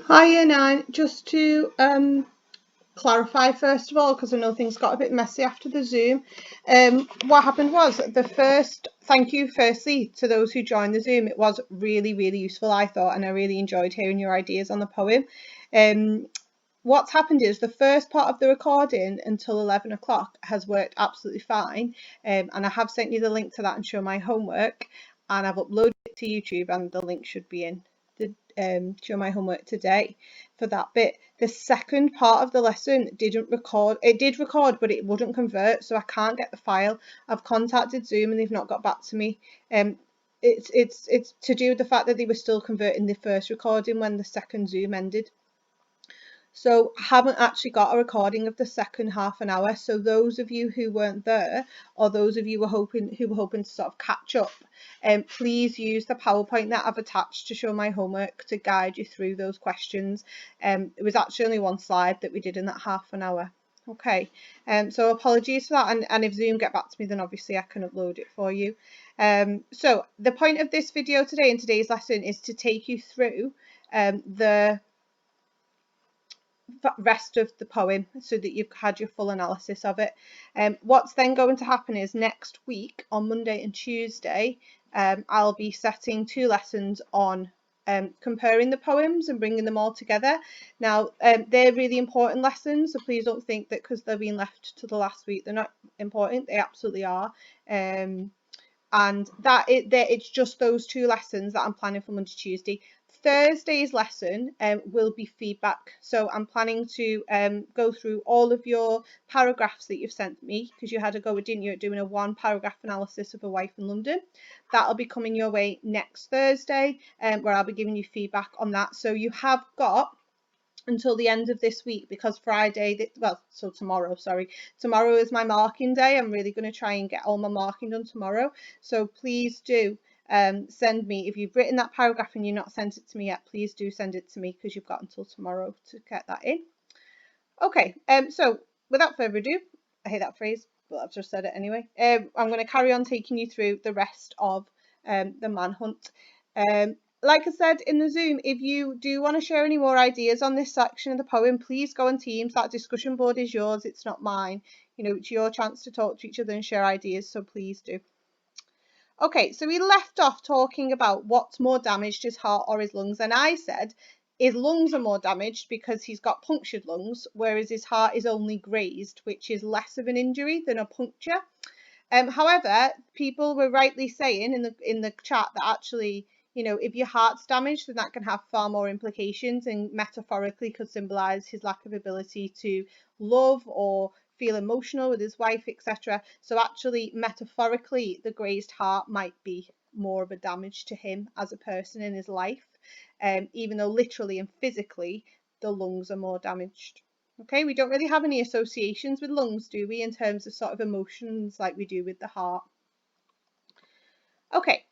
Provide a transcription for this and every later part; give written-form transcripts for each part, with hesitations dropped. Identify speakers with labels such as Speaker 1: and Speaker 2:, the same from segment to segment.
Speaker 1: Hiya, Nine. Just to clarify, first of all, because I know things got a bit messy after the Zoom. What happened was thank you firstly to those who joined the Zoom. It was really, really useful, I thought, and I really enjoyed hearing your ideas on the poem. What's happened is the first part of the recording until 11 o'clock has worked absolutely fine, and I have sent you the link to that and show my homework, and I've uploaded it to YouTube, and the link should be in the show my homework today for that bit. The second part of the lesson didn't record. It did record, but it wouldn't convert, so I can't get the file. I've contacted Zoom and they've not got back to me. It's to do with the fact that they were still converting the first recording when the second Zoom ended. So I haven't actually got a recording of the second half an hour. So those of you who weren't there, or those of you who were hoping to sort of catch up, please use the PowerPoint that I've attached to show my homework to guide you through those questions. It was actually only one slide that we did in that half an hour. Okay, so apologies for that, and if Zoom get back to me, then obviously I can upload it for you. So the point of this video today in today's lesson is to take you through the rest of the poem so that you've had your full analysis of it. What's then going to happen is next week on Monday and Tuesday, I'll be setting two lessons on comparing the poems and bringing them all together. Now, they're really important lessons, so please don't think that because they've been left to the last week they're not important. They absolutely are. And it's just those two lessons that I'm planning for Monday, Tuesday. Thursday's lesson will be feedback. So I'm planning to go through all of your paragraphs that you've sent me, because you had a go, didn't you, at doing a one paragraph analysis of A Wife in London. That'll be coming your way next Thursday, where I'll be giving you feedback on that. So you have got until the end of this week, because tomorrow is my marking day. I'm really going to try and get all my marking done tomorrow, so please do send me, if you've written that paragraph and you've not sent it to me yet, please do send it to me, because you've got until tomorrow to get that in. Okay, so without further ado, I hate that phrase, but I've just said it anyway. I'm going to carry on taking you through the rest of the Manhunt. Like I said in the Zoom, if you do want to share any more ideas on this section of the poem, please go on Teams. That discussion board is yours, it's not mine. You know, it's your chance to talk to each other and share ideas, so please do. Okay, so we left off talking about what's more damaged, his heart or his lungs, and I said his lungs are more damaged because he's got punctured lungs, whereas his heart is only grazed, which is less of an injury than a puncture. However, people were rightly saying in the chat that actually, you know, if your heart's damaged, then that can have far more implications, and metaphorically could symbolise his lack of ability to love or feel emotional with his wife, etc. So actually, metaphorically, the grazed heart might be more of a damage to him as a person in his life, even though literally and physically the lungs are more damaged. Okay, we don't really have any associations with lungs, do we, in terms of sort of emotions like we do with the heart? Okay,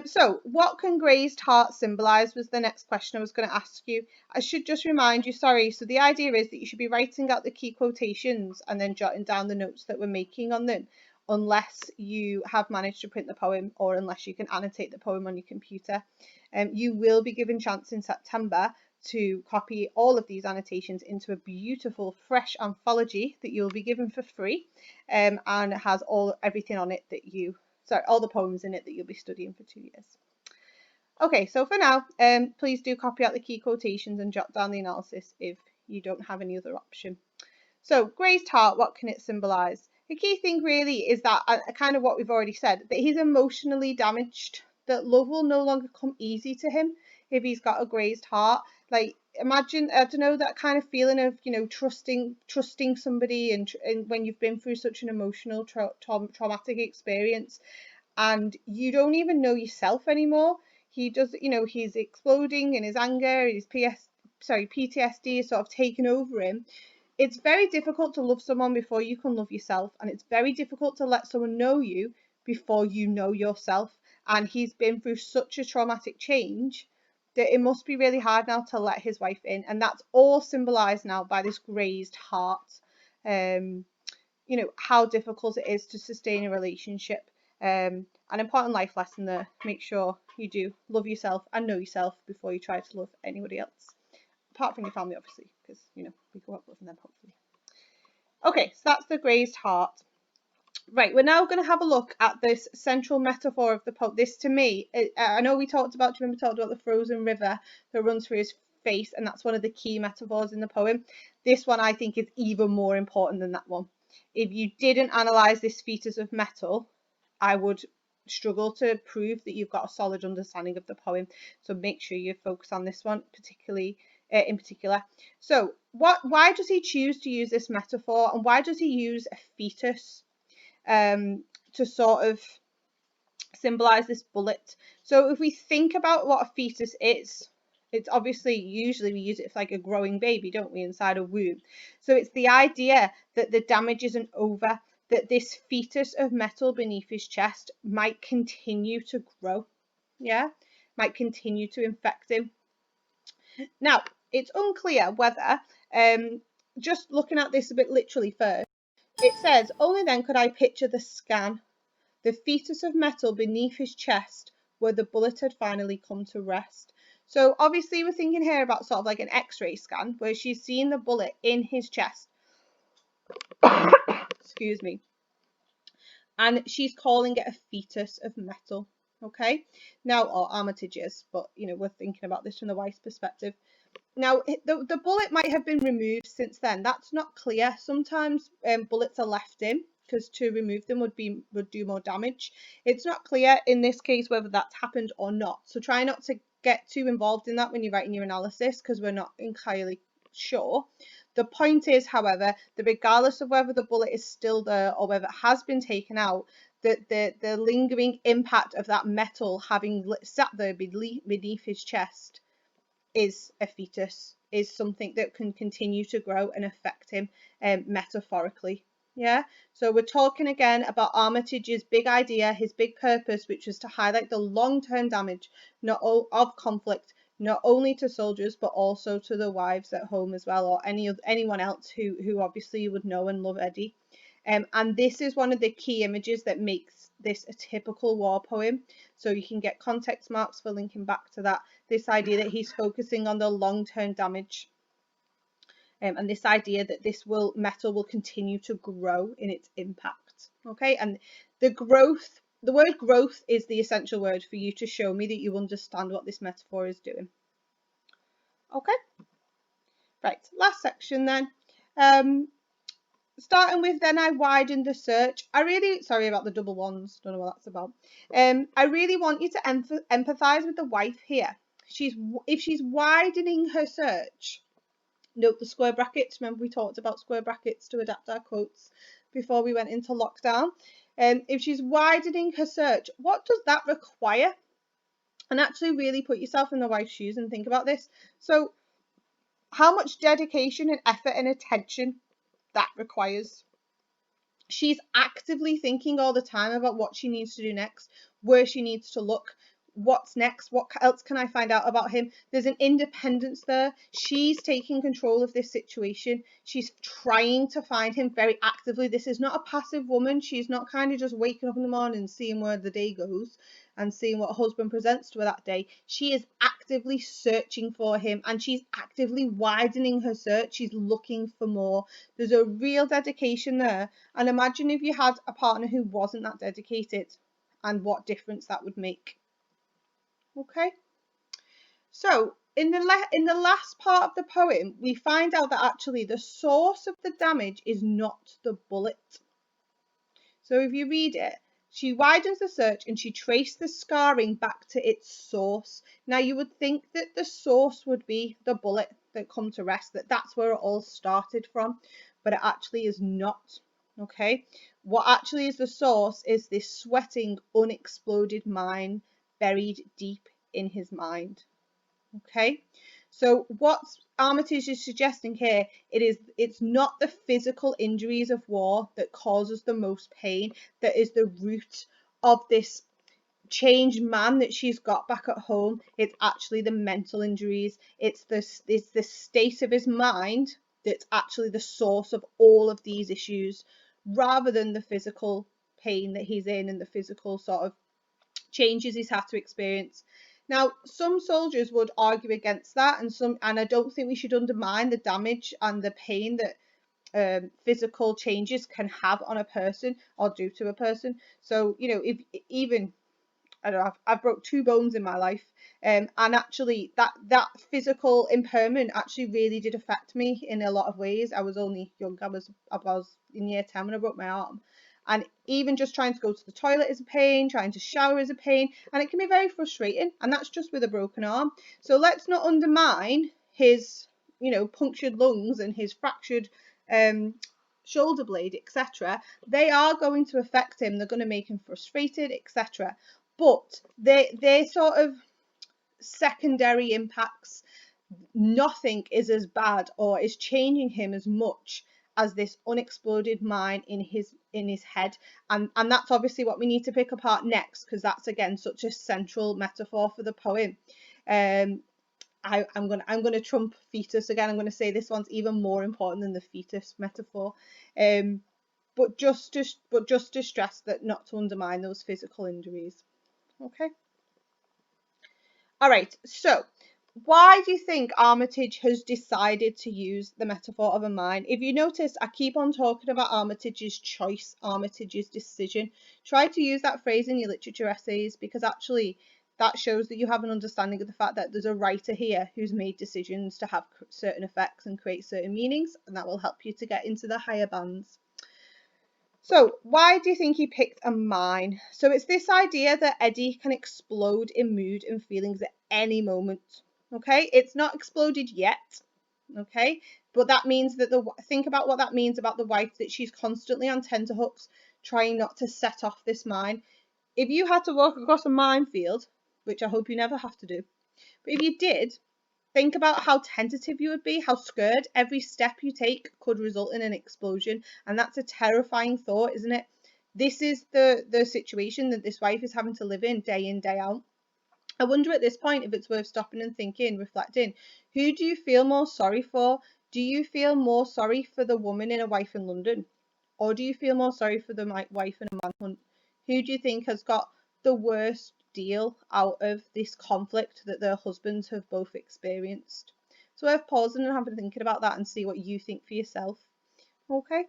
Speaker 1: so what can grazed heart symbolise was the next question I was going to ask you. I should just remind you, sorry, so the idea is that you should be writing out the key quotations and then jotting down the notes that we're making on them, unless you have managed to print the poem or unless you can annotate the poem on your computer. You will be given chance in September to copy all of these annotations into a beautiful fresh anthology that you'll be given for free, and it has everything on it that all the poems in it that you'll be studying for 2 years. Okay, so for now, please do copy out the key quotations and jot down the analysis if you don't have any other option. So grazed heart, what can it symbolise? The key thing really is that, kind of what we've already said, that he's emotionally damaged, that love will no longer come easy to him if he's got a grazed heart. Like, imagine, I don't know, that kind of feeling of, you know, trusting somebody, and when you've been through such an emotional traumatic experience and you don't even know yourself anymore. He does, you know, he's exploding in his anger, his PTSD is sort of taken over him. It's very difficult to love someone before you can love yourself, and it's very difficult to let someone know you before you know yourself. And he's been through such a traumatic change that it must be really hard now to let his wife in, and that's all symbolized now by this grazed heart. You know, how difficult it is to sustain a relationship. An important life lesson there. Make sure you do love yourself and know yourself before you try to love anybody else. apart from your family, obviously, because, you know, we go up with them, hopefully. Okay, so that's the grazed heart. Right, we're now going to have a look at this central metaphor of the poem. This, to me, I know we talked about, do you remember we talked about the frozen river that runs through his face, and that's one of the key metaphors in the poem. This one, I think, is even more important than that one. If you didn't analyse this fetus of metal, I would struggle to prove that you've got a solid understanding of the poem. So make sure you focus on this one, particularly in particular. So why does he choose to use this metaphor, and why does he use a fetus to sort of symbolize this bullet? So if we think about what a fetus is, it's obviously, usually we use it for like a growing baby, don't we, inside a womb. So it's the idea that the damage isn't over, that this fetus of metal beneath his chest might continue to grow, yeah, might continue to infect him. Now, it's unclear whether, just looking at this a bit literally first, it says, only then could I picture the scan, the fetus of metal beneath his chest, where the bullet had finally come to rest. So obviously we're thinking here about sort of like an x-ray scan, where she's seeing the bullet in his chest. Excuse me. And she's calling it a fetus of metal. Okay. Now, or armitages, but, you know, we're thinking about this from the wife's perspective. Now, the bullet might have been removed since then. That's not clear. Sometimes bullets are left in because to remove them would do more damage. It's not clear in this case whether that's happened or not. So try not to get too involved in that when you're writing your analysis, because we're not entirely sure. The point is, however, that regardless of whether the bullet is still there or whether it has been taken out, that the lingering impact of that metal having sat there beneath his chest is a fetus, is something that can continue to grow and affect him metaphorically. Yeah, so we're talking again about Armitage's big idea, his big purpose, which was to highlight the long-term damage of conflict, not only to soldiers but also to the wives at home as well, or anyone else who obviously would know and love Eddie. And this is one of the key images that makes this a typical war poem. So you can get context marks for linking back to that. This idea that he's focusing on the long-term damage, and this idea that this metal will continue to grow in its impact. Okay, and the word growth is the essential word for you to show me that you understand what this metaphor is doing. Okay, right, last section then. Starting with, then I widened the search. Sorry about the double ones, don't know what that's about. I really want you to empathise with the wife here. If she's widening her search, note the square brackets. Remember we talked about square brackets to adapt our quotes before we went into lockdown. If she's widening her search, what does that require? And actually really put yourself in the wife's shoes and think about this. So how much dedication and effort and attention that requires. She's actively thinking all the time about what she needs to do next, where she needs to look, what's next, what else can I find out about him. There's an independence there. She's taking control of this situation. She's trying to find him very actively. This is not a passive woman. She's not kind of just waking up in the morning and seeing where the day goes and seeing what husband presents to her that day. She is actively searching for him, and she's actively widening her search. She's looking for more. There's a real dedication there. And imagine if you had a partner who wasn't that dedicated, and what difference that would make. Okay, so in the last part of the poem, we find out that actually the source of the damage is not the bullet. So if you read it, she widens the search and she traced the scarring back to its source. Now you would think that the source would be the bullet that come to rest, that's where it all started from, but it actually is not. Okay, what actually is the source is this sweating, unexploded mine buried deep in his mind. Okay, so what Armitage is suggesting here, it's not the physical injuries of war that causes the most pain, that is the root of this changed man that she's got back at home. It's actually the mental injuries. It's the state of his mind that's actually the source of all of these issues, rather than the physical pain that he's in and the physical sort of changes he's had to experience. Now, some soldiers would argue against that, and I don't think we should undermine the damage and the pain that physical changes can have on a person or do to a person. So, if even I don't know, I've broke 2 bones in my life, and actually that physical impairment actually really did affect me in a lot of ways. I was only young. I was in year 10 when I broke my arm, and even just trying to go to the toilet is a pain, trying to shower is a pain, and it can be very frustrating. And that's just with a broken arm. So let's not undermine his, punctured lungs and his fractured um, shoulder blade, etc. They are going to affect him. They're going to make him frustrated, etc. But they're sort of secondary impacts. Nothing is as bad or is changing him as much as this unexploded mine in his head, and that's obviously what we need to pick apart next, because that's again such a central metaphor for the poem. I'm gonna trump fetus again. I'm gonna say this one's even more important than the fetus metaphor. But just to stress that not to undermine those physical injuries. Okay. All right. So, why do you think Armitage has decided to use the metaphor of a mine? If you notice, I keep on talking about Armitage's choice, Armitage's decision. Try to use that phrase in your literature essays, because actually that shows that you have an understanding of the fact that there's a writer here who's made decisions to have certain effects and create certain meanings, and that will help you to get into the higher bands. So, why do you think he picked a mine? So, it's this idea that Eddie can explode in mood and feelings at any moment. Okay, it's not exploded yet. Okay, but that means that think about what that means about the wife, that she's constantly on tenterhooks trying not to set off this mine. If you had to walk across a minefield, which I hope you never have to do, but if you did, think about how tentative you would be, how scared every step you take could result in an explosion. And that's a terrifying thought, isn't it? This is the situation that this wife is having to live in, day out. I wonder at this point if it's worth stopping and thinking, reflecting, who do you feel more sorry for? Do you feel more sorry for the woman in A Wife in London? Or do you feel more sorry for the wife in A Manhunt? Who do you think has got the worst deal out of this conflict that their husbands have both experienced? So worth pausing and having thinking about that and see what you think for yourself. Okay.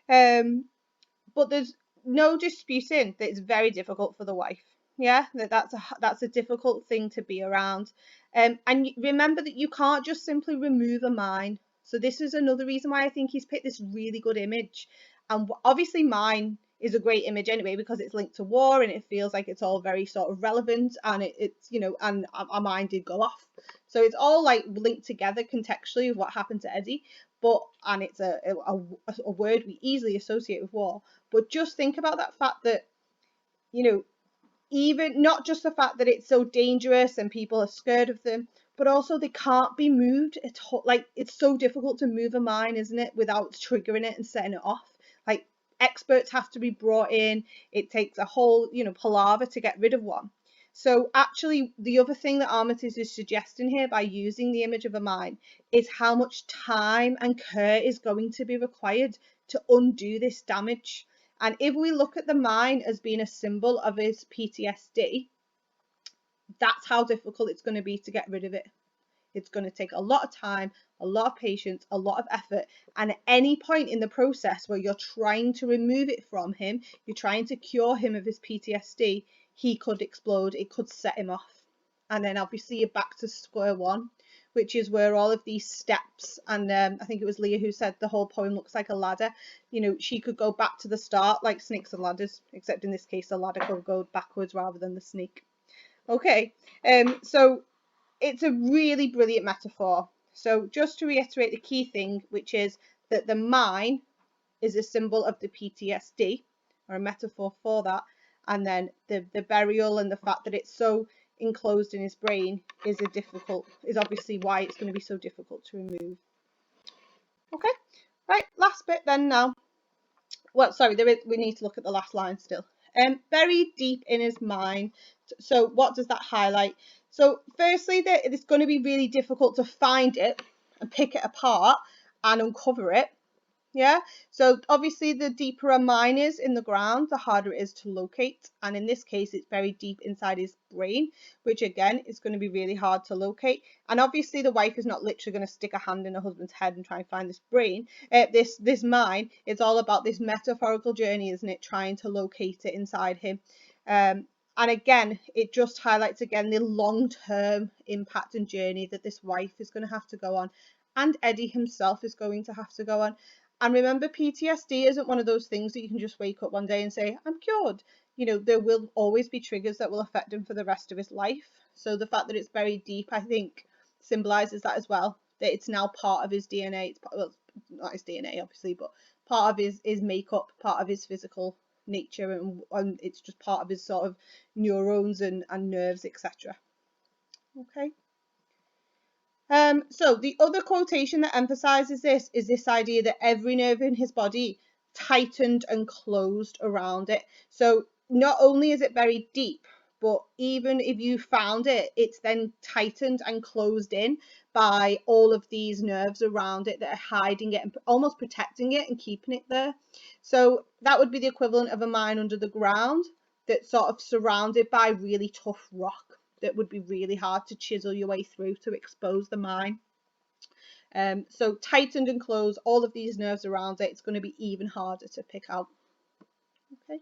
Speaker 1: But there's no disputing that it's very difficult for the wife. Yeah, that's a difficult thing to be around. And remember that you can't just simply remove a mine. So this is another reason why I think he's picked this really good image. And obviously mine is a great image anyway, because it's linked to war and it feels like it's all very sort of relevant, and it's and our mind did go off. So it's all like linked together contextually with what happened to Eddie. And it's a word we easily associate with war. But just think about that fact that, even not just the fact that it's so dangerous and people are scared of them, but also they can't be moved. It's so difficult to move a mine, isn't it, without triggering it and setting it off. Like, experts have to be brought in. It takes a whole, palaver to get rid of one. So actually, the other thing that Armitage is suggesting here by using the image of a mine is how much time and care is going to be required to undo this damage. And if we look at the mine as being a symbol of his PTSD, that's how difficult it's going to be to get rid of it. It's going to take a lot of time, a lot of patience, a lot of effort. And at any point in the process where you're trying to remove it from him, you're trying to cure him of his PTSD, he could explode. It could set him off. And then obviously you're back to square one, which is where all of these steps, and I think it was Leah who said the whole poem looks like a ladder. She could go back to the start like snakes and ladders, except in this case the ladder could go backwards rather than the snake. Okay, so it's a really brilliant metaphor. So just to reiterate the key thing, which is that the mine is a symbol of the PTSD, or a metaphor for that, and then the burial and the fact that it's so enclosed in his brain is obviously why it's going to be so difficult to remove. Okay, right, last bit then now. Well, sorry, we need to look at the last line still. Buried deep in his mind. So what does that highlight? So firstly, that it's going to be really difficult to find it and pick it apart and uncover it. Yeah, so obviously the deeper a mine is in the ground, the harder it is to locate. And in this case, it's very deep inside his brain, which again is going to be really hard to locate. And obviously the wife is not literally going to stick a hand in her husband's head and try and find this brain, this mine. It's all about this metaphorical journey, isn't it? Trying to locate it inside him. And again, it just highlights again the long-term impact and journey that this wife is going to have to go on, and Eddie himself is going to have to go on. And remember, PTSD isn't one of those things that you can just wake up one day and say, I'm cured. You know, there will always be triggers that will affect him for the rest of his life. So the fact that it's very deep, I think, symbolizes that as well, that it's now part of his DNA. It's part, well, not his DNA, obviously, but part of his makeup, part of his physical nature, and it's just part of his sort of neurons and nerves, etc. Okay. So the other quotation that emphasizes this is this idea that every nerve in his body tightened and closed around it. So not only is it very deep, but even if you found it, it's then tightened and closed in by all of these nerves around it that are hiding it and almost protecting it and keeping it there. So that would be the equivalent of a mine under the ground that's sort of surrounded by really tough rock that would be really hard to chisel your way through to expose the mine. So tightened and closed, all of these nerves around it, it's going to be even harder to pick out. Okay.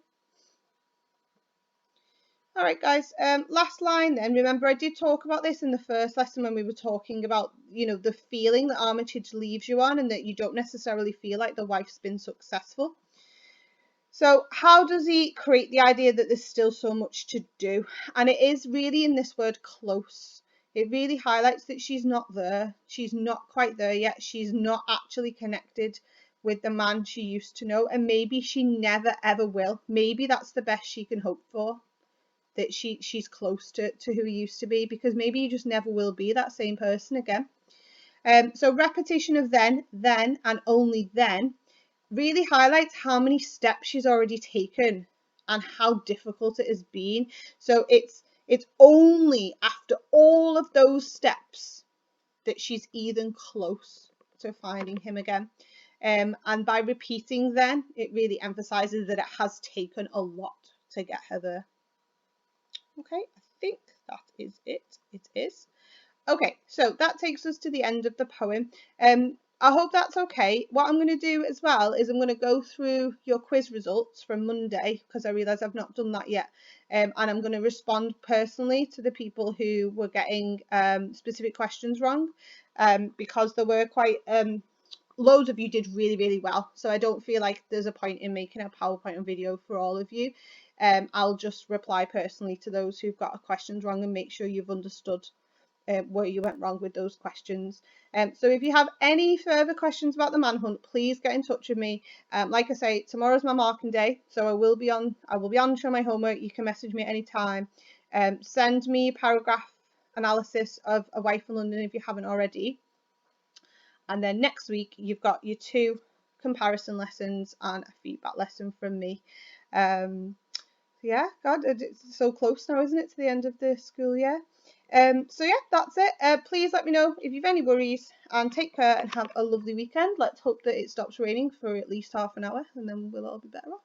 Speaker 1: All right, guys, last line then. Remember, I did talk about this in the first lesson when we were talking about, you know, the feeling that Armitage leaves you on and that you don't necessarily feel like the wife's been successful. So how does he create the idea that there's still so much to do? And it is really in this word close. It really highlights that she's not there. She's not quite there yet. She's not actually connected with the man she used to know. And maybe she never, ever will. Maybe that's the best she can hope for, that she's close to who he used to be, because maybe you just never will be that same person again. So repetition of then, and only then really highlights how many steps she's already taken and how difficult it has been. So it's only after all of those steps that she's even close to finding him again. And by repeating then, it really emphasizes that it has taken a lot to get her there. Okay, I think that is it. It is. Okay, so that takes us to the end of the poem. I hope that's okay. What I'm going to do as well is I'm going to go through your quiz results from Monday, because I realise I've not done that yet. And I'm going to respond personally to the people who were getting specific questions wrong, because there were quite loads of you did really, really well. So I don't feel like there's a point in making a PowerPoint or video for all of you. I'll just reply personally to those who've got questions wrong and make sure you've understood where you went wrong with those questions. So if you have any further questions about the Manhunt, please get in touch with me. Like I say, tomorrow's my marking day, so I will be on showing my homework. You can message me at any time. Send me a paragraph analysis of A Wife in London if you haven't already. And then next week you've got your 2 comparison lessons and a feedback lesson from me. Yeah, God, it's so close now, isn't it, to the end of the school year? So yeah, that's it. Please let me know if you've any worries, and take care and have a lovely weekend. Let's hope that it stops raining for at least half an hour, and then we'll all be better off.